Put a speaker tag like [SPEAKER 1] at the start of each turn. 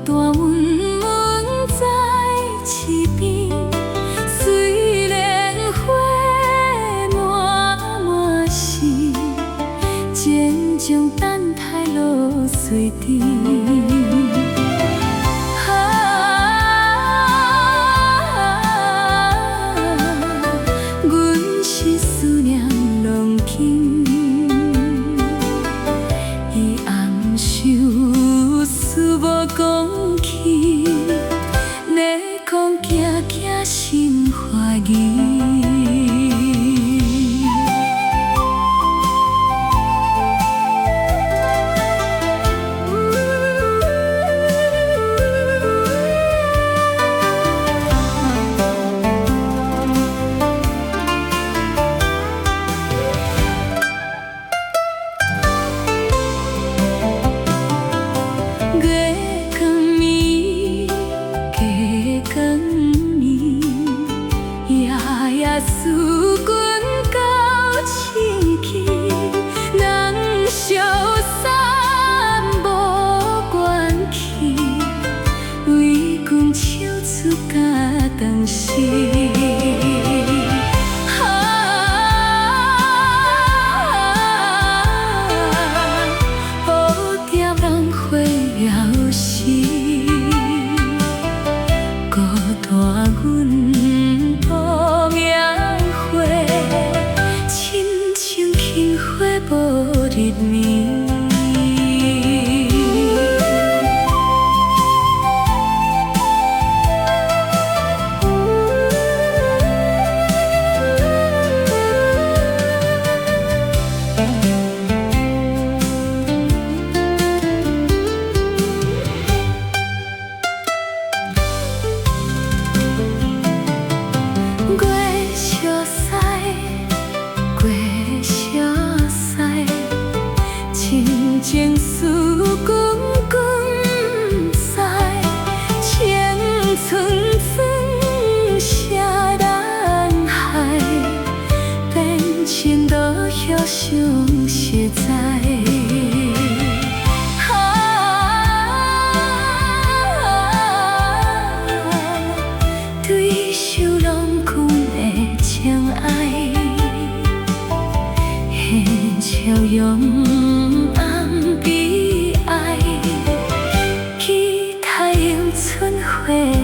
[SPEAKER 1] 大温暖在市边，虽然花满市，渐将等待落水滴。阮是思念浪听，伊暗想思无讲起，咧讲行行心怀疑。思君到清气，人消散无关系，为君唱出甲当时。好点人会了时，孤单阮。无日眠。情思滚滚塞，情寸寸下人海，变成多遐伤实在。对手浪君的情爱，那笑容。悲哀，期待永春花。